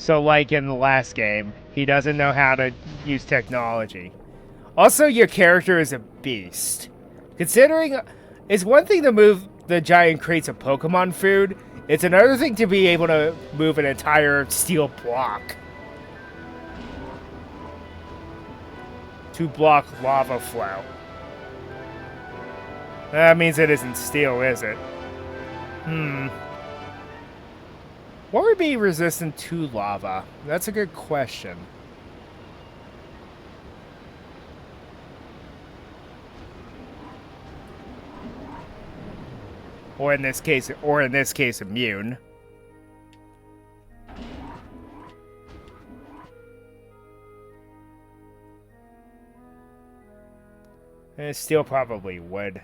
So, like in the last game, he doesn't know how to use technology. Also, your character is a beast. Considering it's one thing to move the giant crates of Pokemon food, it's another thing to be able to move an entire steel block. To block lava flow. That means it isn't steel, is it? What would be resistant to lava? That's a good question. Or in this case, immune. And steel probably would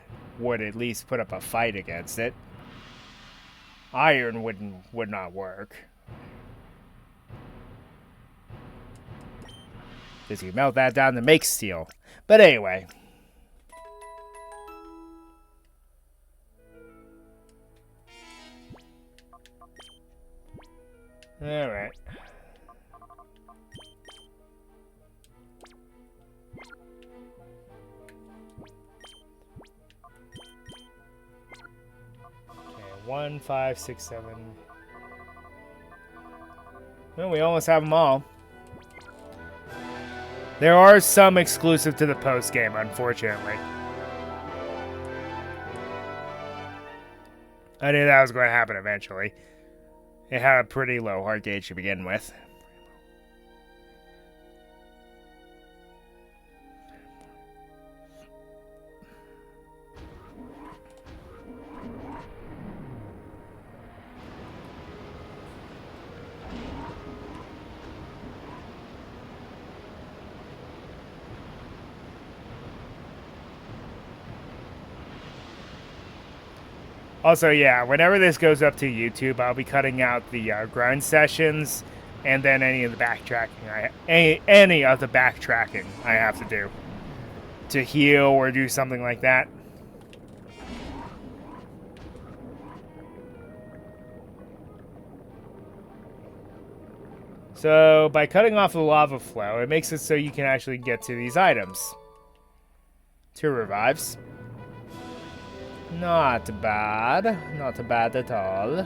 at least put up a fight against it. Iron would not work. Because you melt that down to make steel. But anyway. Alright. Okay, 1, 5, 6, 7. Well, we almost have them all. There are some exclusive to the post game, unfortunately. I knew that was going to happen eventually. It had a pretty low heart gauge to begin with. Also, yeah, whenever this goes up to YouTube, I'll be cutting out the grind sessions and then any of the backtracking. Any of the backtracking I have to do to heal or do something like that. So, by cutting off the lava flow, it makes it so you can actually get to these items. 2 revives. Not bad. Not bad at all.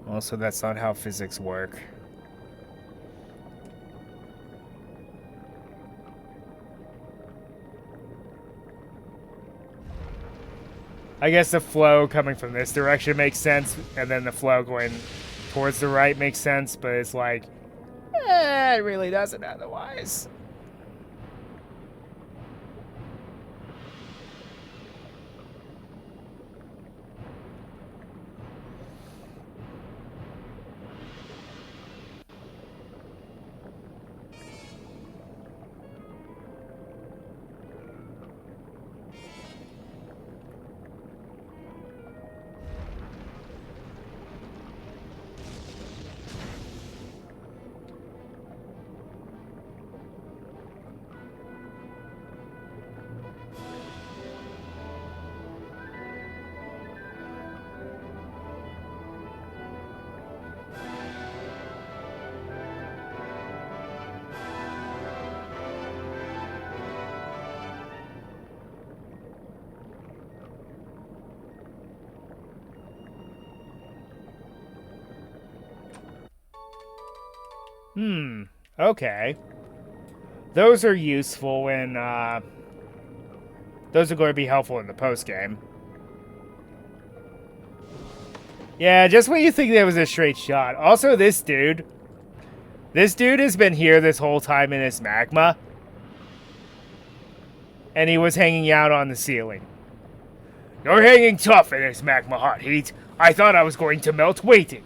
Also, that's not how physics work. I guess the flow coming from this direction makes sense, and then the flow going towards the right makes sense, but it's like, it really doesn't otherwise. Okay. Those are useful in, those are going to be helpful in the post-game. Yeah, just when you think there was a straight shot. Also, this dude has been here this whole time in his magma. And he was hanging out on the ceiling. You're hanging tough in this magma hot heat. I thought I was going to melt waiting.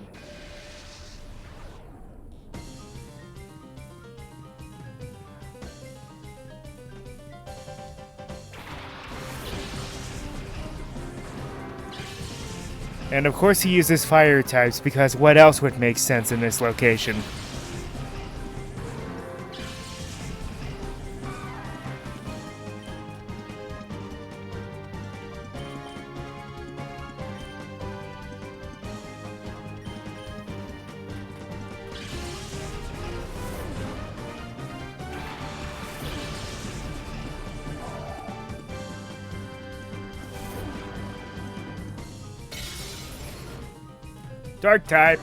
And of course he uses fire types because what else would make sense in this location? Dark type.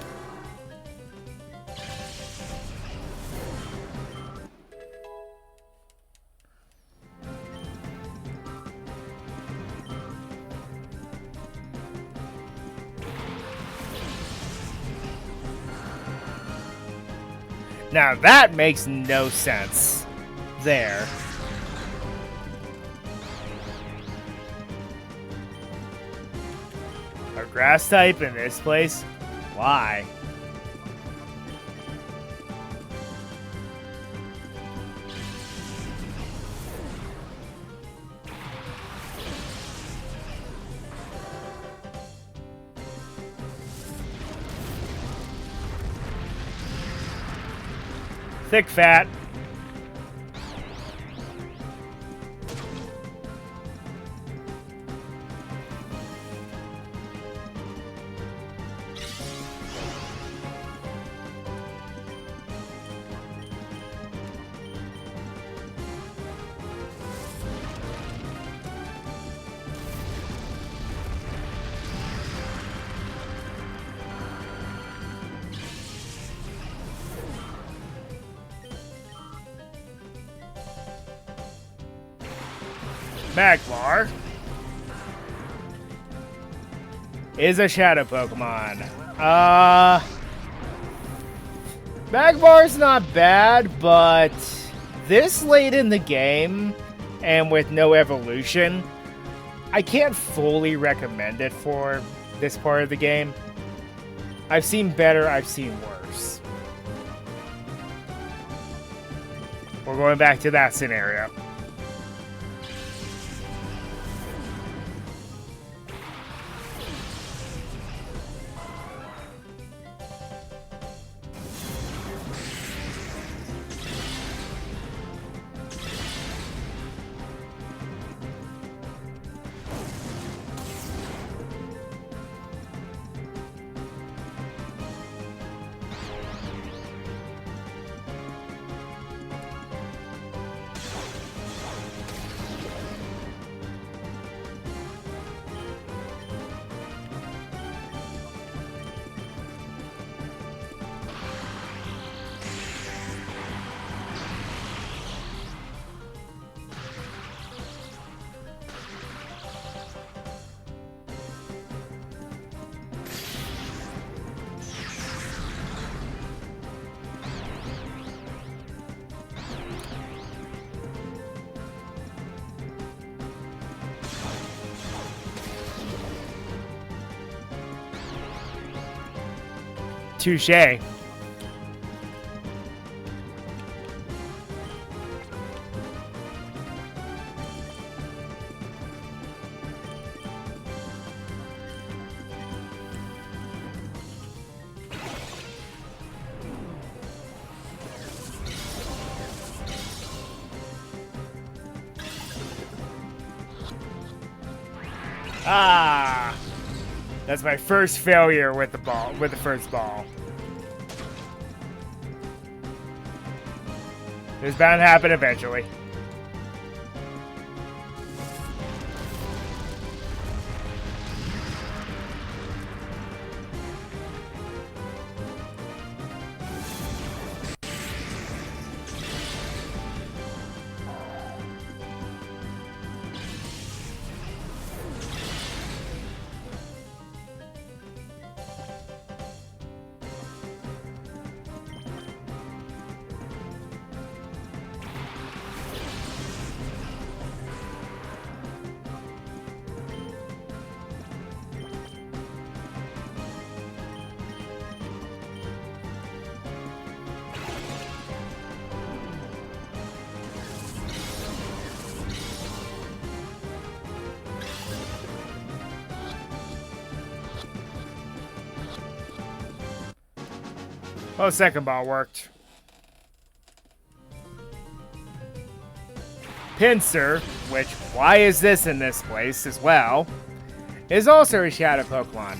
Now that makes no sense. There. A grass type in this place? Why? Thick fat. Magma is a shadow Pokemon. Magmar's not bad, but this late in the game and with no evolution, I can't fully recommend it for this part of the game. I've seen better, I've seen worse. We're going back to that scenario. Touché. Ah, that's my first failure with the ball, with the first ball. It was bound to happen eventually. Oh, second ball worked. Pinsir, which, why is this in this place as well, is also a shadow Pokemon.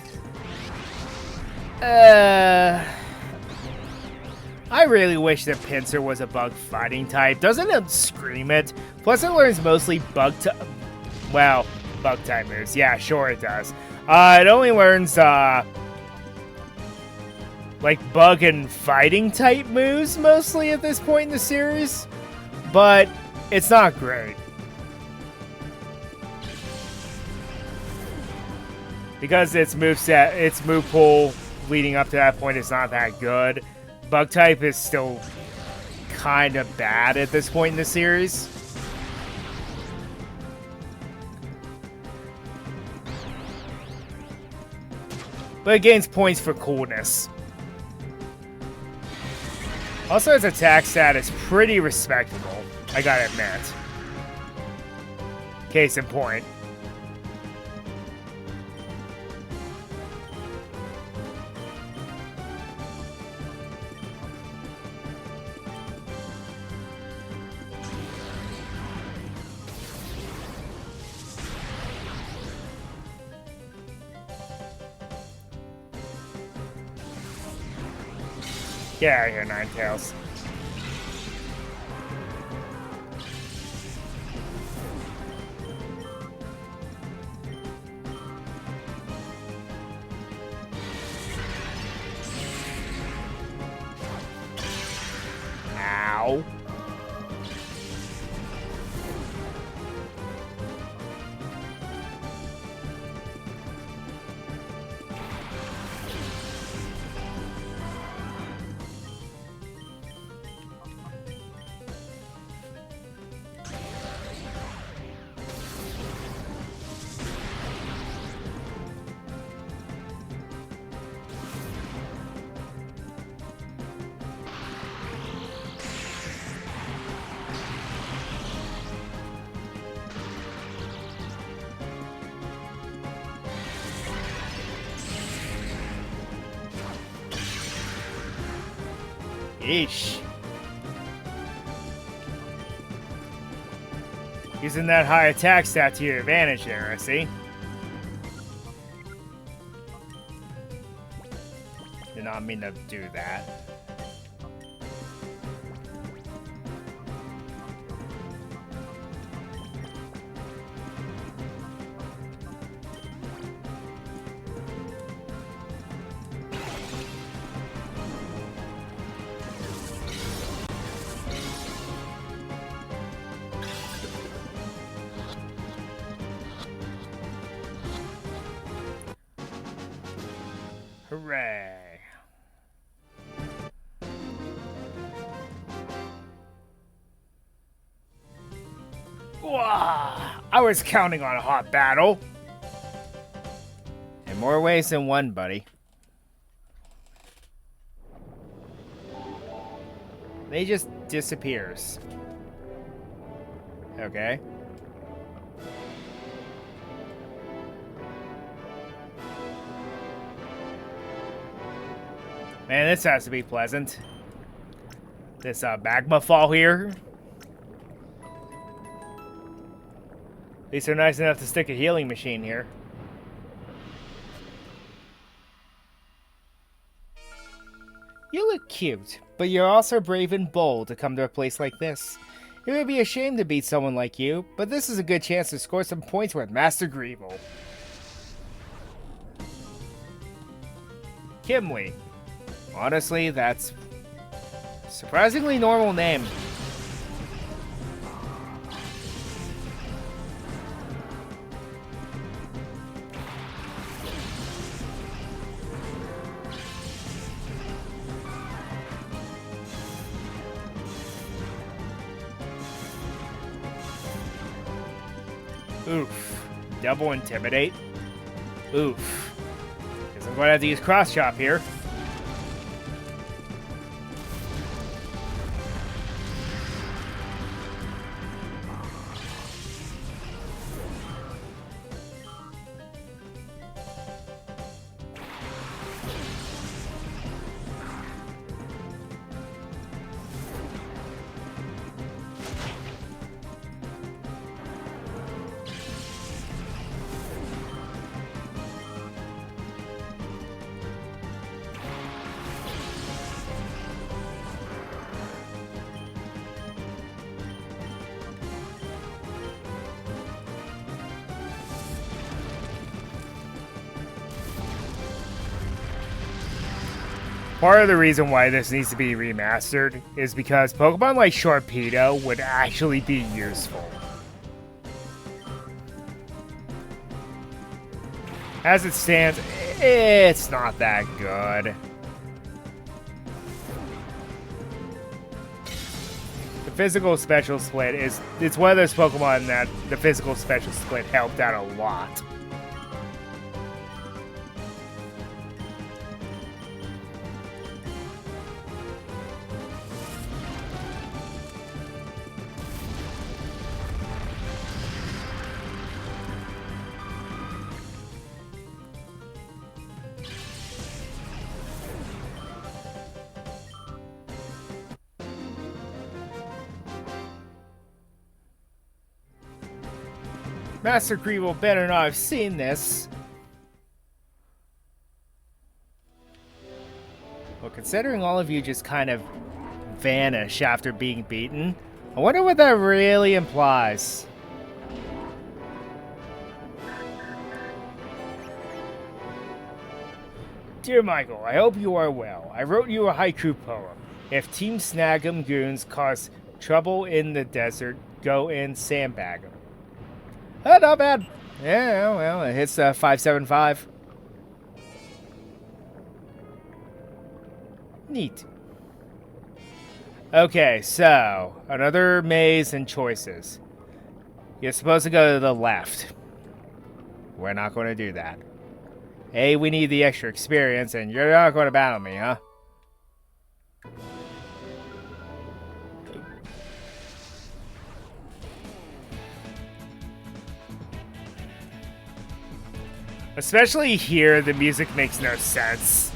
I really wish that Pinsir was a bug fighting type. Doesn't it scream it? Plus it learns mostly bug type moves. Yeah, sure it does. It only learns, like bug and fighting type moves mostly at this point in the series, but it's not great. Because its moveset, its move pool leading up to that point is not that good. Bug type is still kind of bad at this point in the series. But it gains points for coolness. Also, its attack stat is pretty respectable, I gotta admit. Case in point. Get out of here, Ninetales. Ow. Yeesh. Using that high attack stat to your advantage there, I see. Did not mean to do that. Hooray. Wah! I was counting on a hot battle. In more ways than one, buddy. They just disappears. Okay. Man, this has to be pleasant. This magma fall here. At least they're nice enough to stick a healing machine here. You look cute, but you're also brave and bold to come to a place like this. It would be a shame to beat someone like you, but this is a good chance to score some points with Master Greeble. Kimley. Honestly, that's a surprisingly normal name. Oof. Double Intimidate? Oof. Guess I'm going to have to use Cross Chop here. Part of the reason why this needs to be remastered is because Pokemon like Sharpedo would actually be useful. As it stands, it's not that good. The physical special split it's one of those Pokemon that the physical special split helped out a lot. Master Creevil better not have seen this. Well, considering all of you just kind of vanish after being beaten, I wonder what that really implies. Dear Michael, I hope you are well. I wrote you a haiku poem. If Team Snag'em goons cause trouble in the desert, go in sandbag 'em. Oh, not bad. Yeah, well, it hits 575. Neat. Okay, so another maze and choices. You're supposed to go to the left. We're not going to do that. A, we need the extra experience, and you're not going to battle me, huh? Especially here, the music makes no sense.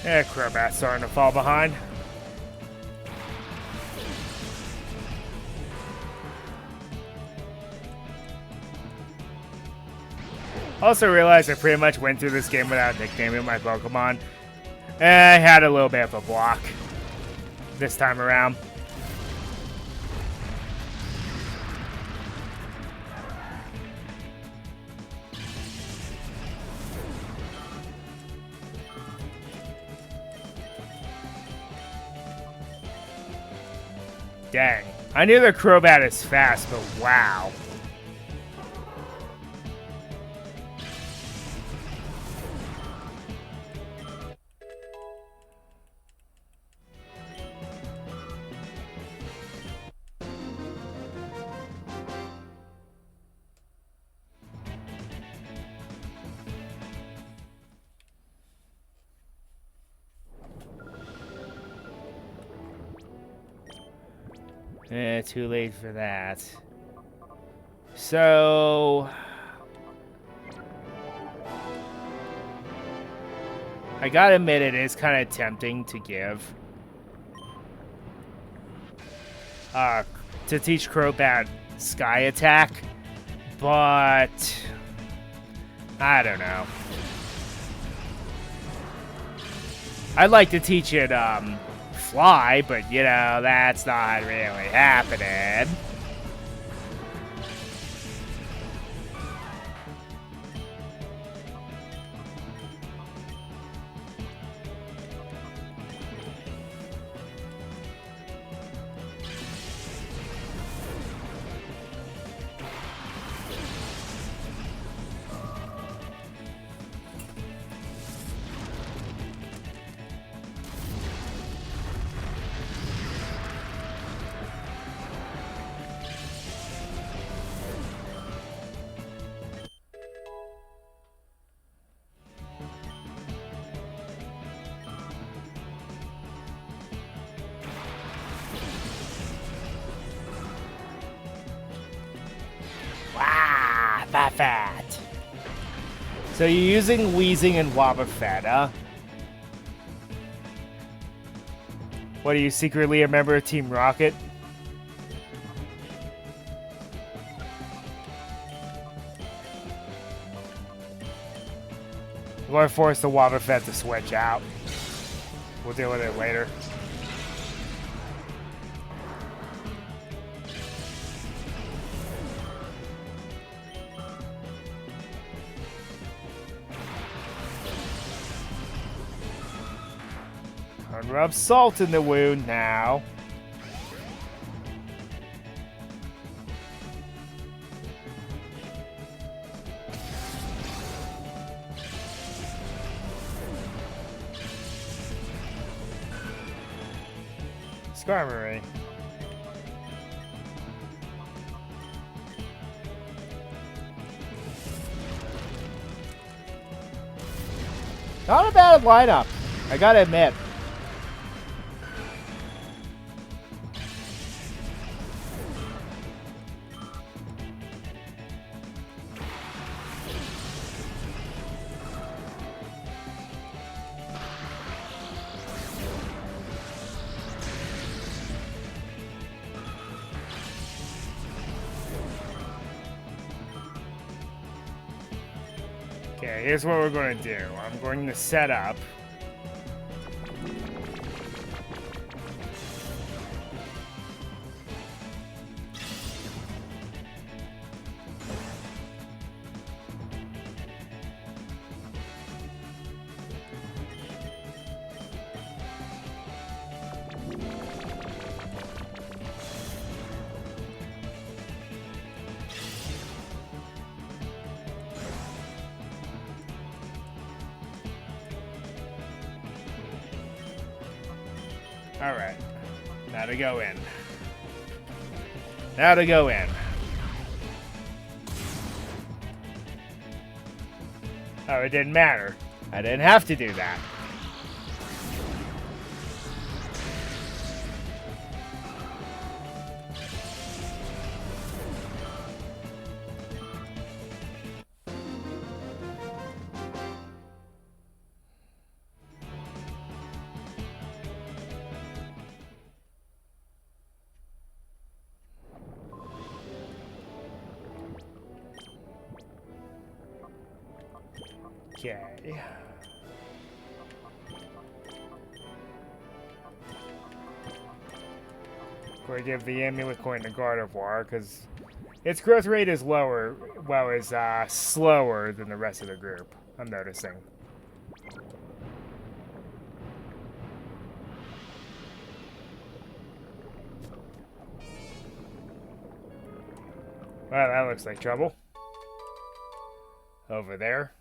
Yeah, Crobat's starting to fall behind. Also realized I pretty much went through this game without nicknaming my Pokemon. I had a little bit of a block this time around. Dang. I knew the Crobat is fast, but wow. Too late for that. So... I gotta admit, it is kind of tempting to give. To teach Crobat Sky Attack. But... I don't know. I'd like to teach it, Fly, but, you know, that's not really happening. Fat. So you're using Wheezing and Wobbuffet, huh? What, are you secretly a member of Team Rocket? I'm going to force the Wobbuffet to switch out. We'll deal with it later. Rub salt in the wound now. Skarmory. Not a bad lineup, I gotta admit. Okay, here's what we're going to do. I'm going to set up. Alright. Now to go in. Now to go in. Oh, it didn't matter. I didn't have to do that. Okay. We'll give the amulet coin to Gardevoir because its growth rate is lower, well, is slower than the rest of the group. I'm noticing. Well, that looks like trouble. Over there.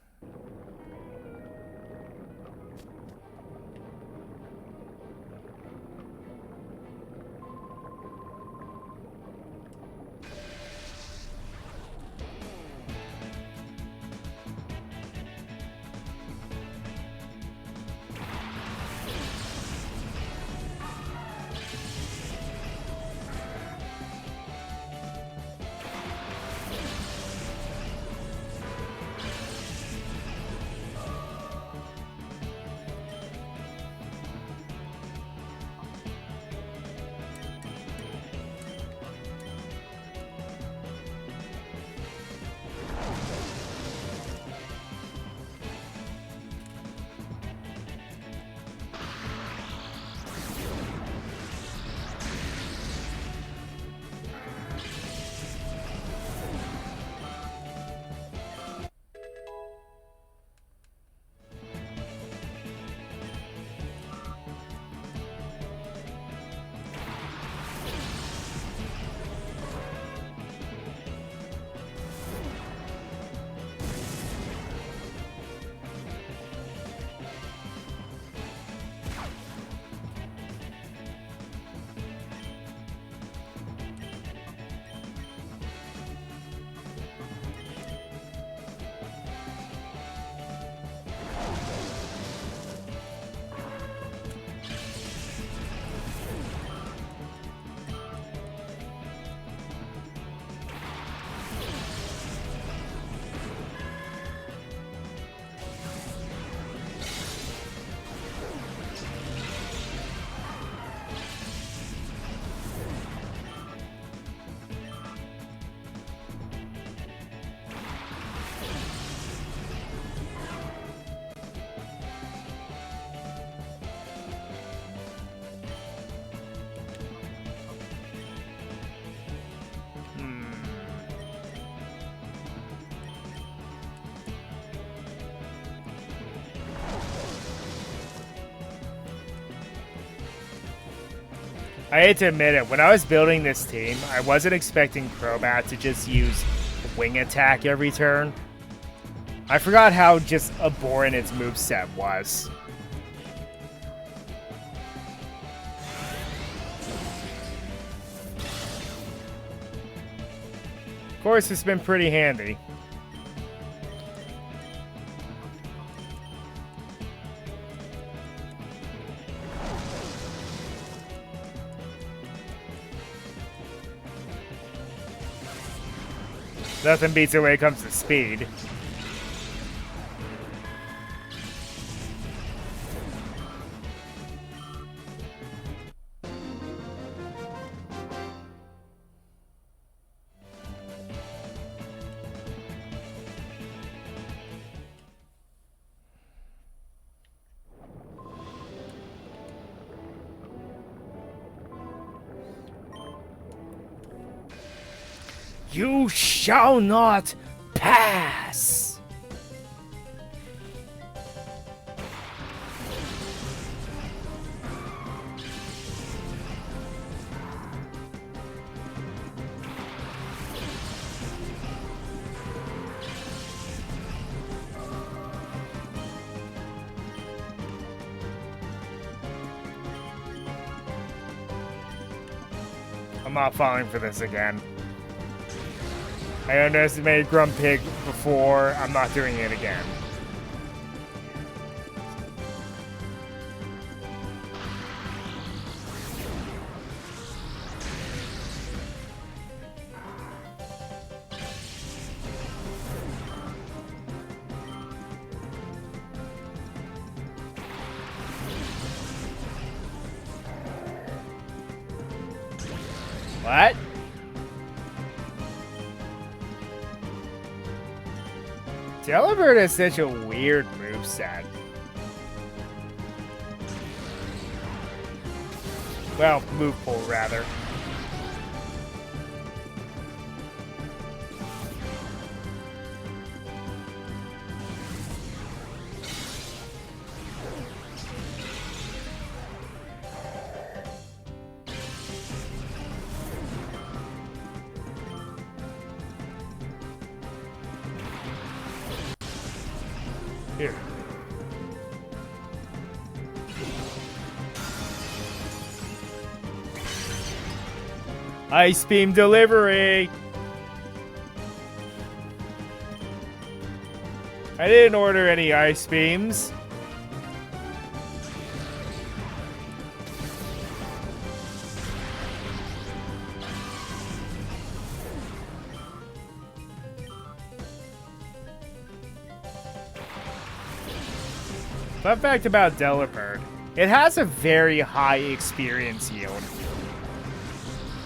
I hate to admit it, when I was building this team, I wasn't expecting Crobat to just use wing attack every turn. I forgot how just abhorrent its moveset was. Of course, it's been pretty handy. Nothing beats it when it comes to speed. You shall not pass! I'm not falling for this again. I underestimated Grumpig before. I'm not doing it again. What? Delibird is such a weird moveset. Well, move pool, rather. Here. Ice beam delivery! I didn't order any ice beams. Fun fact about Delibird, it has a very high experience yield.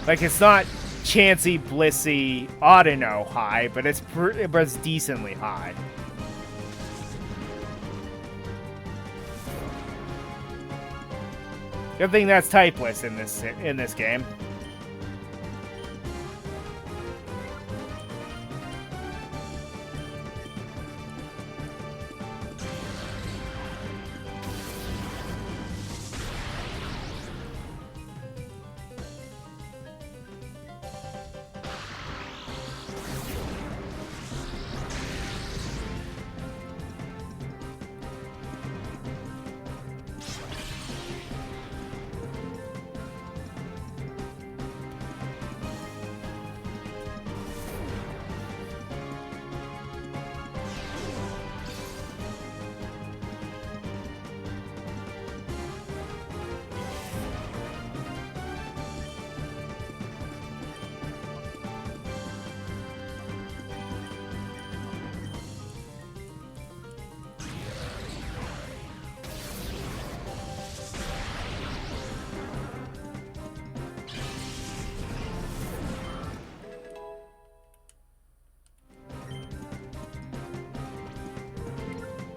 Like, it's not Chansey, Blissey, Audino high, but it's decently high. Good thing that's typeless in this game.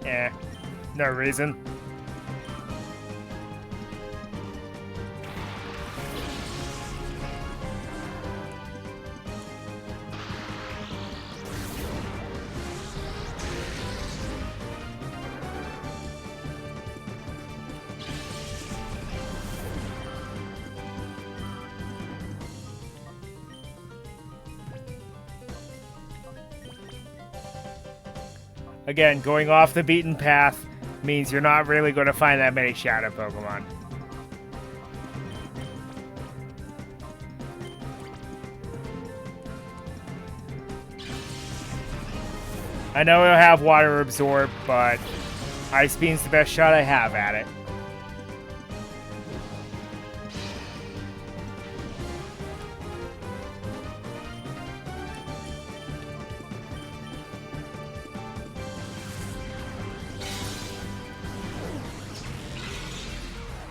Eh, no reason. Again, going off the beaten path means you're not really going to find that many shadow Pokemon. I know it'll have water absorb, but Ice Beam's the best shot I have at it.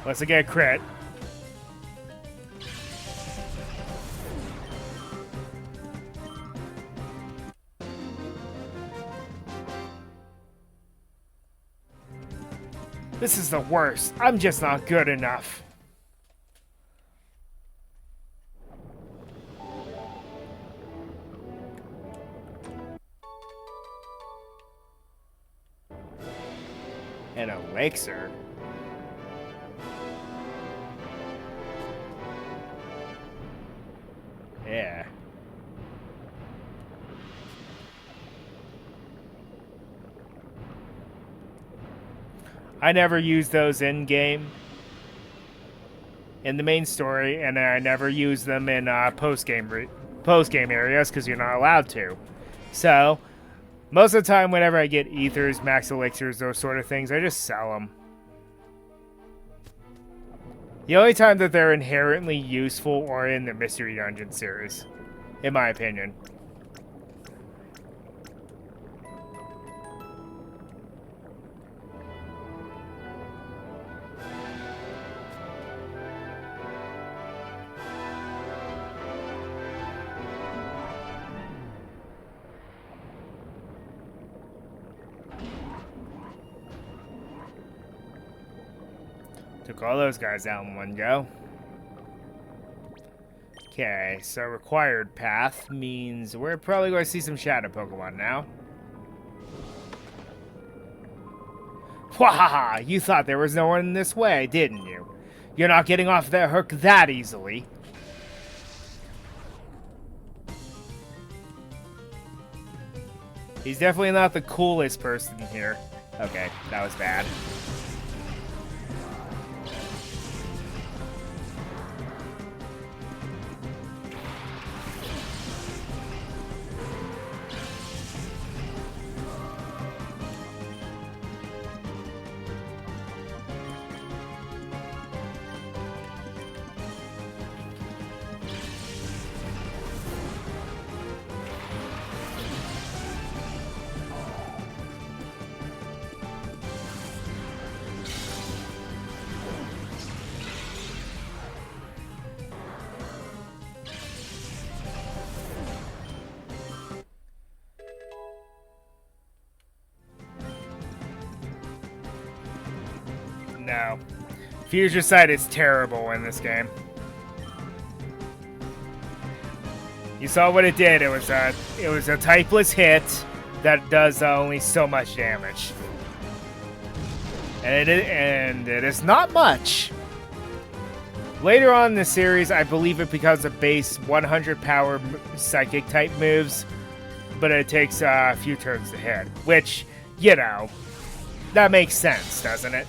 Let's get a crit. This is the worst. I'm just not good enough. An elixir. Yeah. I never use those in-game in the main story, and I never use them in post-game areas because you're not allowed to. So, most of the time whenever I get ethers, max elixirs, those sort of things, I just sell them. The only time that they're inherently useful are in the Mystery Dungeon series, in my opinion. Took all those guys out in one go. Okay, so required path means we're probably going to see some shadow Pokemon now. Wahaha! You thought there was no one in this way, didn't you? You're not getting off that hook that easily. He's definitely not the coolest person here. Okay, that was bad. No. Future Sight is terrible in this game. You saw what it did. It was a typeless hit that does only so much damage. And it is not much. Later on in the series, I believe it becomes a base 100 power psychic type moves, but it takes a few turns to hit, which, you know, that makes sense, doesn't it?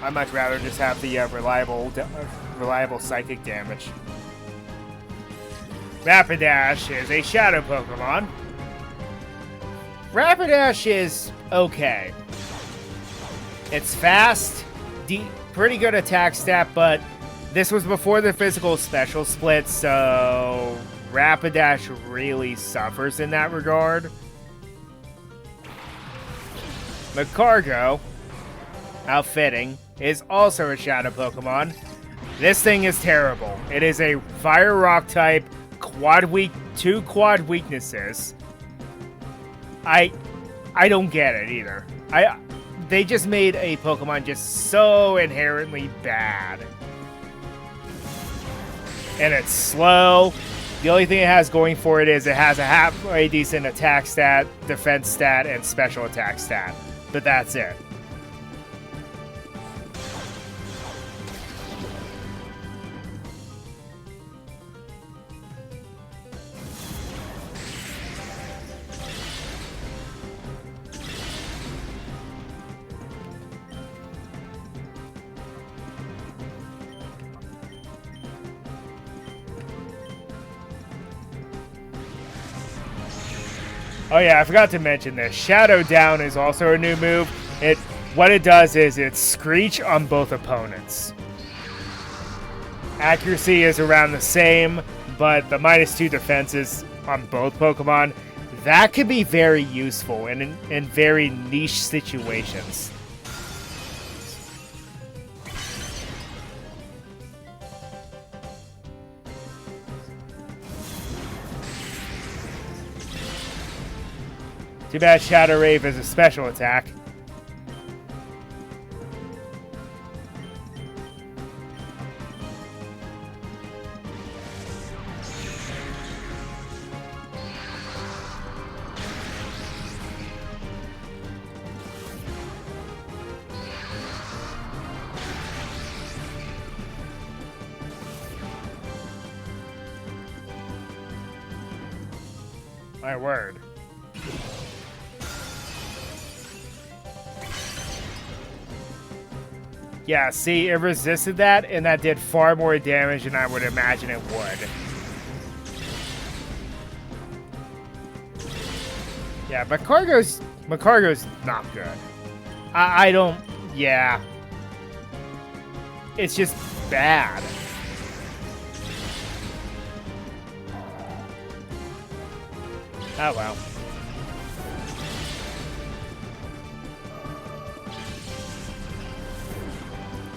I'd much rather just have the reliable psychic damage. Rapidash is a shadow Pokemon. Rapidash is okay. It's fast, pretty good attack stat, but this was before the physical special split, so Rapidash really suffers in that regard. Magcargo, outfitting, is also a shadow Pokemon. This thing is terrible. It is a fire rock type, two quad weaknesses. I don't get it either. They just made a Pokemon just so inherently bad. And it's slow. The only thing it has going for it is it has a halfway decent attack stat, defense stat, and special attack stat. But that's it. Oh yeah, I forgot to mention this. Shadow Down is also a new move. What it does is it Screech on both opponents. Accuracy is around the same, but the -2 defenses on both Pokemon, that could be very useful in very niche situations. Too bad Shadow Rave is a special attack. My word. Yeah, see, it resisted that, and that did far more damage than I would imagine it would. Yeah, Macargo's not good. I don't... Yeah. It's just bad. Oh, well.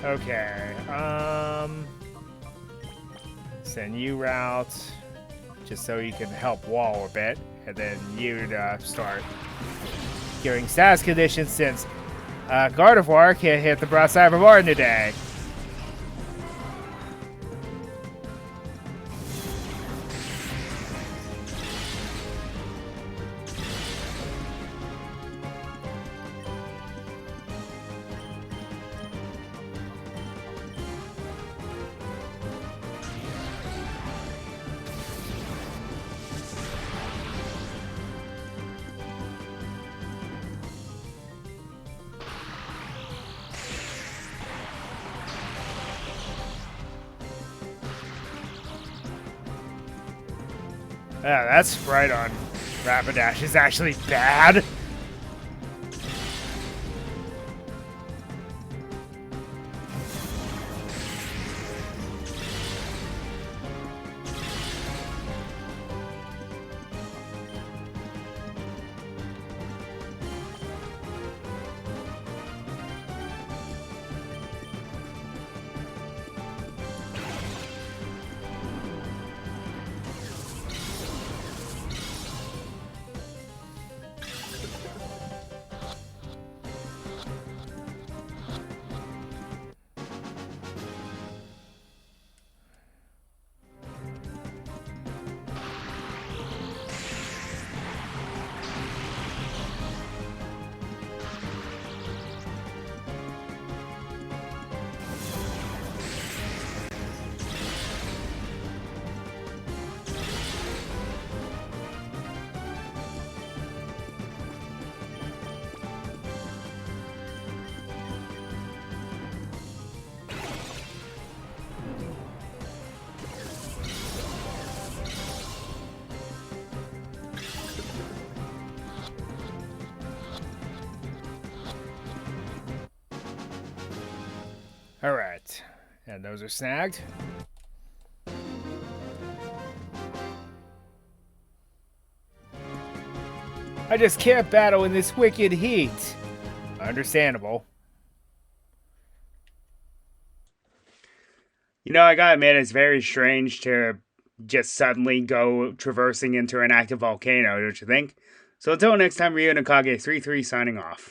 Okay, send you route, just so you can help wall a bit, and then you start giving status conditions since Gardevoir can't hit the broadside of Martin today. Yeah, that's right on. Rapidash is actually bad. Alright, and those are snagged. I just can't battle in this wicked heat. Understandable. You know, I gotta admit, it's very strange to just suddenly go traversing into an active volcano, don't you think? So until next time, Ryu Nakage 33 signing off.